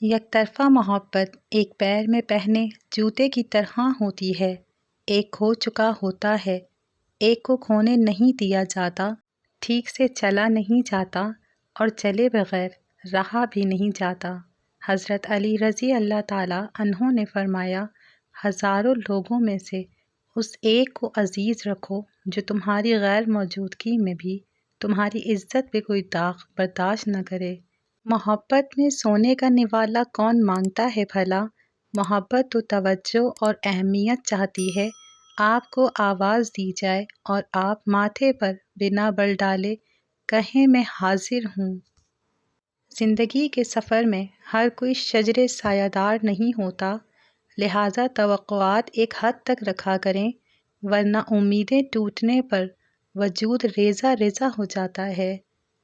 یک طرفہ محبت ایک پیر میں پہنے جوتے کی طرح ہوتی ہے، ایک کھو چکا ہوتا ہے، ایک کو کھونے نہیں دیا جاتا، ٹھیک سے چلا نہیں جاتا اور چلے بغیر رہا بھی نہیں جاتا۔ حضرت علی رضی اللہ تعالیٰ عنہ نے فرمایا، ہزاروں لوگوں میں سے اس ایک کو عزیز رکھو جو تمہاری غیر موجودگی میں بھی تمہاری عزت پہ کوئی داغ برداشت نہ کرے۔ محبت میں سونے کا نوالا کون مانگتا ہے بھلا؟ محبت تو توجہ اور اہمیت چاہتی ہے، آپ کو آواز دی جائے اور آپ ماتھے پر بنا بل ڈالے کہیں میں حاضر ہوں۔ زندگی کے سفر میں ہر کوئی شجر سایہ دار نہیں ہوتا، لہٰذا توقعات ایک حد تک رکھا کریں، ورنہ امیدیں ٹوٹنے پر وجود ریزہ ریزہ ہو جاتا ہے۔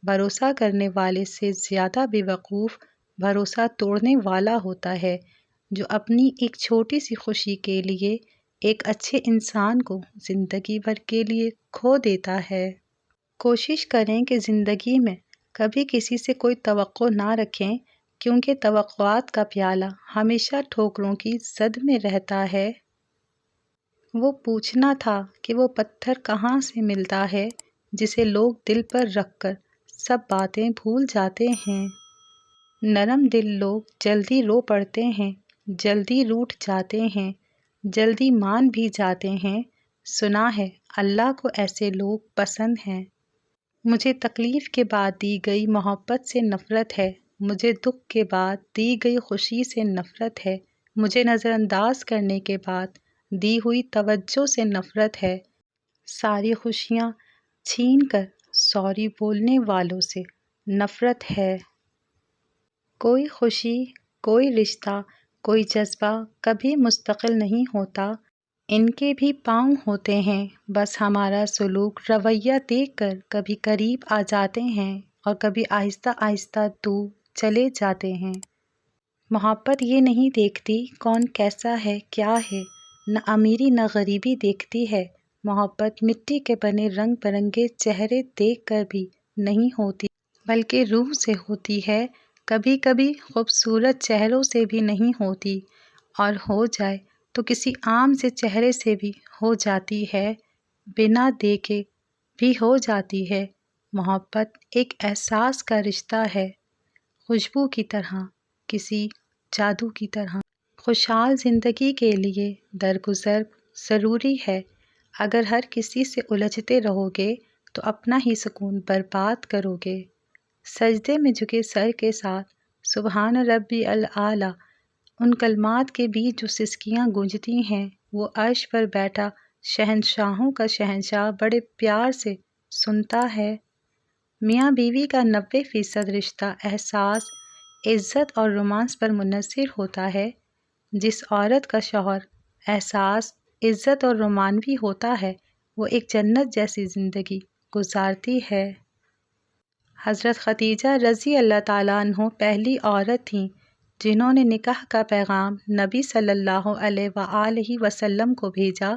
بھروسہ کرنے والے سے زیادہ بے وقوف بھروسہ توڑنے والا ہوتا ہے، جو اپنی ایک چھوٹی سی خوشی کے لیے ایک اچھے انسان کو زندگی بھر کے لیے کھو دیتا ہے۔ کوشش کریں کہ زندگی میں کبھی کسی سے کوئی توقع نہ رکھیں، کیونکہ توقعات کا پیالہ ہمیشہ ٹھوکروں کی زد میں رہتا ہے۔ وہ پوچھنا تھا کہ وہ پتھر کہاں سے ملتا ہے جسے لوگ دل پر رکھ کر سب باتیں بھول جاتے ہیں۔ نرم دل لوگ جلدی رو پڑتے ہیں، جلدی روٹھ جاتے ہیں، جلدی مان بھی جاتے ہیں۔ سنا ہے اللہ کو ایسے لوگ پسند ہیں۔ مجھے تکلیف کے بعد دی گئی محبت سے نفرت ہے، مجھے دکھ کے بعد دی گئی خوشی سے نفرت ہے، مجھے نظر انداز کرنے کے بعد دی ہوئی توجہ سے نفرت ہے، ساری خوشیاں چھین کر سوری بولنے والوں سے نفرت ہے۔ کوئی خوشی، کوئی رشتہ، کوئی جذبہ کبھی مستقل نہیں ہوتا، ان کے بھی پاؤں ہوتے ہیں، بس ہمارا سلوک رویہ دیکھ کر کبھی قریب آ جاتے ہیں اور کبھی آہستہ آہستہ دور چلے جاتے ہیں۔ محبت یہ نہیں دیکھتی کون کیسا ہے، کیا ہے، نہ امیری نہ غریبی دیکھتی ہے۔ محبت مٹی کے بنے رنگ برنگے چہرے دیکھ کر بھی نہیں ہوتی، بلکہ روح سے ہوتی ہے۔ کبھی کبھی خوبصورت چہروں سے بھی نہیں ہوتی، اور ہو جائے تو کسی عام سے چہرے سے بھی ہو جاتی ہے، بنا دیکھے بھی ہو جاتی ہے۔ محبت ایک احساس کا رشتہ ہے، خوشبو کی طرح، کسی جادو کی طرح۔ خوشحال زندگی کے لیے درگزر ضروری ہے۔ اگر ہر کسی سے الجھتے رہو گے تو اپنا ہی سکون برباد کرو گے۔ سجدے میں جھکے سر کے ساتھ سبحان ربی الاعلیٰ، ان کلمات کے بیچ جو سسکیاں گونجتی ہیں، وہ عرش پر بیٹھا شہنشاہوں کا شہنشاہ بڑے پیار سے سنتا ہے۔ میاں بیوی کا 90% رشتہ احساس، عزت اور رومانس پر منحصر ہوتا ہے۔ جس عورت کا شوہر احساس، عزت اور رومانوی ہوتا ہے، وہ ایک جنت جیسی زندگی گزارتی ہے۔ حضرت خدیجہ رضی اللہ تعالیٰ عنہ پہلی عورت تھیں جنہوں نے نکاح کا پیغام نبی صلی اللہ علیہ وآلہ وسلم کو بھیجا۔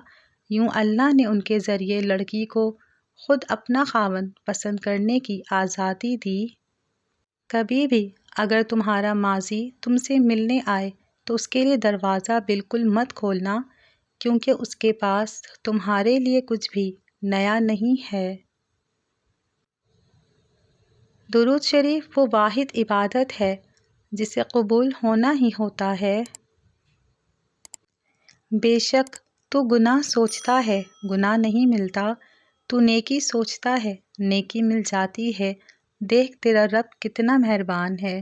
یوں اللہ نے ان کے ذریعے لڑکی کو خود اپنا خاوند پسند کرنے کی آزادی دی۔ کبھی بھی اگر تمہارا ماضی تم سے ملنے آئے تو اس کے لیے دروازہ بالکل مت کھولنا، کیونکہ اس کے پاس تمہارے لیے کچھ بھی نیا نہیں ہے۔ درود شریف وہ واحد عبادت ہے جسے قبول ہونا ہی ہوتا ہے۔ بے شک تو گناہ سوچتا ہے، گناہ نہیں ملتا، تو نیکی سوچتا ہے، نیکی مل جاتی ہے۔ دیکھ تیرا رب کتنا مہربان ہے۔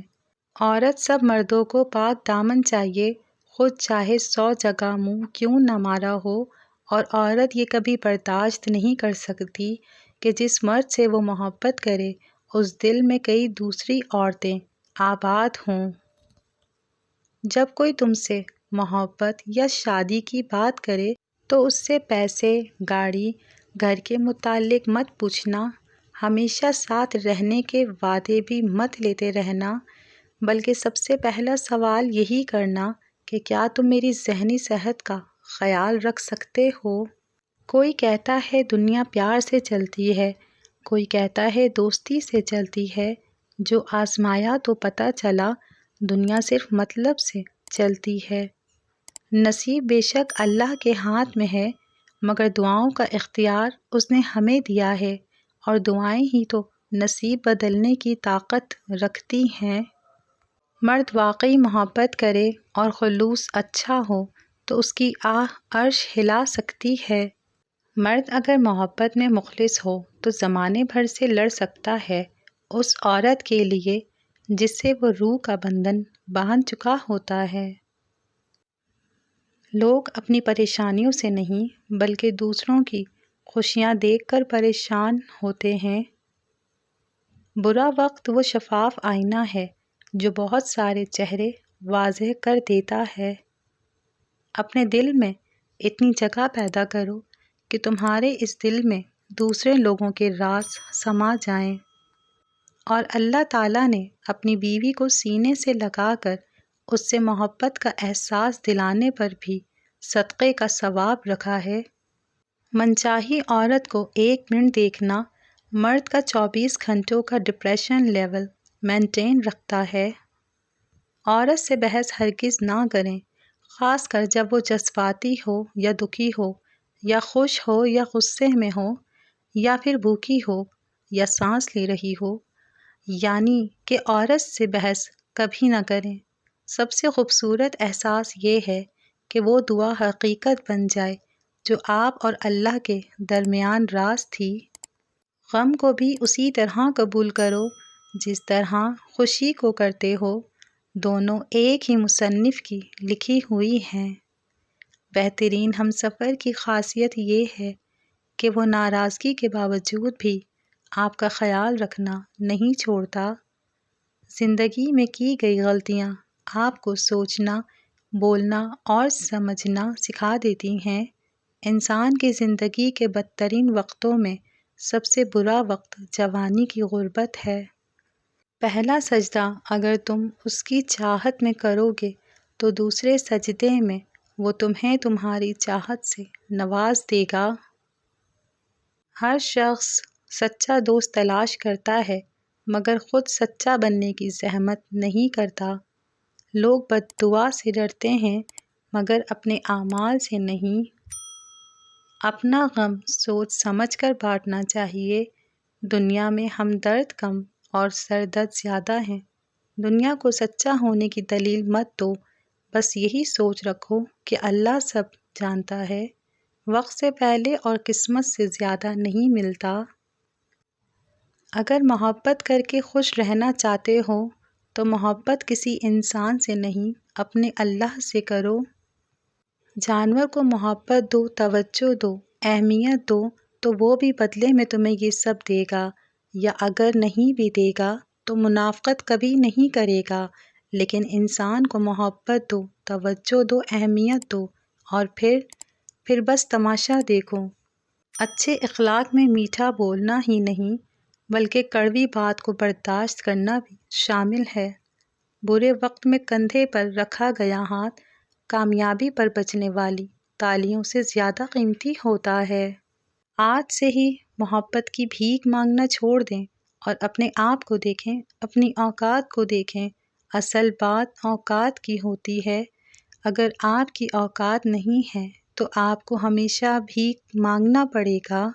عورت سب مردوں کو پاک دامن چاہیے، خود چاہے 100 جگہ منہ کیوں نہ مارا ہو، اور عورت یہ کبھی برداشت نہیں کر سکتی کہ جس مرد سے وہ محبت کرے اس دل میں کئی دوسری عورتیں آباد ہوں۔ جب کوئی تم سے محبت یا شادی کی بات کرے تو اس سے پیسے، گاڑی، گھر کے متعلق مت پوچھنا، ہمیشہ ساتھ رہنے کے وعدے بھی مت لیتے رہنا، بلکہ سب سے پہلا سوال یہی کرنا کہ کیا تم میری ذہنی صحت کا خیال رکھ سکتے ہو؟ کوئی کہتا ہے دنیا پیار سے چلتی ہے، کوئی کہتا ہے دوستی سے چلتی ہے، جو آزمایا تو پتہ چلا دنیا صرف مطلب سے چلتی ہے۔ نصیب بے شک اللہ کے ہاتھ میں ہے، مگر دعاؤں کا اختیار اس نے ہمیں دیا ہے، اور دعائیں ہی تو نصیب بدلنے کی طاقت رکھتی ہیں۔ مرد واقعی محبت کرے اور خلوص اچھا ہو تو اس کی آہ عرش ہلا سکتی ہے۔ مرد اگر محبت میں مخلص ہو تو زمانے بھر سے لڑ سکتا ہے اس عورت کے لیے جس سے وہ روح کا بندھن باندھ چکا ہوتا ہے۔ لوگ اپنی پریشانیوں سے نہیں بلکہ دوسروں کی خوشیاں دیکھ کر پریشان ہوتے ہیں۔ برا وقت وہ شفاف آئینہ ہے جو بہت سارے چہرے واضح کر دیتا ہے۔ اپنے دل میں اتنی جگہ پیدا کرو کہ تمہارے اس دل میں دوسرے لوگوں کے راز سما جائیں، اور اللہ تعالیٰ نے اپنی بیوی کو سینے سے لگا کر اس سے محبت کا احساس دلانے پر بھی صدقے کا ثواب رکھا ہے۔ منچاہی عورت کو 1 منٹ دیکھنا مرد کا 24 گھنٹوں کا ڈپریشن لیول مینٹین رکھتا ہے۔ عورت سے بحث ہرگز نہ کریں، خاص کر جب وہ جذباتی ہو یا دکھی ہو، یا خوش ہو یا غصے میں ہو، یا پھر بھوکی ہو یا سانس لے رہی ہو۔ یعنی کہ عورت سے بحث کبھی نہ کریں۔ سب سے خوبصورت احساس یہ ہے کہ وہ دعا حقیقت بن جائے جو آپ اور اللہ کے درمیان راز تھی۔ غم کو بھی اسی طرح قبول کرو جس طرح خوشی کو کرتے ہو، دونوں ایک ہی مصنف کی لکھی ہوئی ہیں۔ بہترین ہمسفر کی خاصیت یہ ہے کہ وہ ناراضگی کے باوجود بھی آپ کا خیال رکھنا نہیں چھوڑتا۔ زندگی میں کی گئی غلطیاں آپ کو سوچنا، بولنا اور سمجھنا سکھا دیتی ہیں۔ انسان کی زندگی کے بدترین وقتوں میں سب سے برا وقت جوانی کی غربت ہے۔ پہلا سجدہ اگر تم اس کی چاہت میں کرو گے تو دوسرے سجدے میں وہ تمہیں تمہاری چاہت سے نواز دے گا۔ ہر شخص سچا دوست تلاش کرتا ہے مگر خود سچا بننے کی زحمت نہیں کرتا۔ لوگ بد دعا سے ڈرتے ہیں مگر اپنے اعمال سے نہیں۔ اپنا غم سوچ سمجھ کر بانٹنا چاہیے۔ دنیا میں ہمدرد کم اور سردرد زیادہ ہیں۔ دنیا کو سچا ہونے کی دلیل مت دو، بس یہی سوچ رکھو کہ اللہ سب جانتا ہے۔ وقت سے پہلے اور قسمت سے زیادہ نہیں ملتا۔ اگر محبت کر کے خوش رہنا چاہتے ہو تو محبت کسی انسان سے نہیں اپنے اللہ سے کرو۔ جانور کو محبت دو، توجہ دو، اہمیت دو تو وہ بھی بدلے میں تمہیں یہ سب دے گا، یا اگر نہیں بھی دے گا تو منافقت کبھی نہیں کرے گا۔ لیکن انسان کو محبت دو، توجہ دو، اہمیت دو اور پھر بس تماشا دیکھو۔ اچھے اخلاق میں میٹھا بولنا ہی نہیں بلکہ کڑوی بات کو برداشت کرنا بھی شامل ہے۔ برے وقت میں کندھے پر رکھا گیا ہاتھ کامیابی پر بجنے والی تالیوں سے زیادہ قیمتی ہوتا ہے۔ آج سے ہی محبت کی بھیک مانگنا چھوڑ دیں اور اپنے آپ کو دیکھیں، اپنی اوقات کو دیکھیں۔ اصل بات اوقات کی ہوتی ہے۔ اگر آپ کی اوقات نہیں ہے تو آپ کو ہمیشہ بھیک مانگنا پڑے گا۔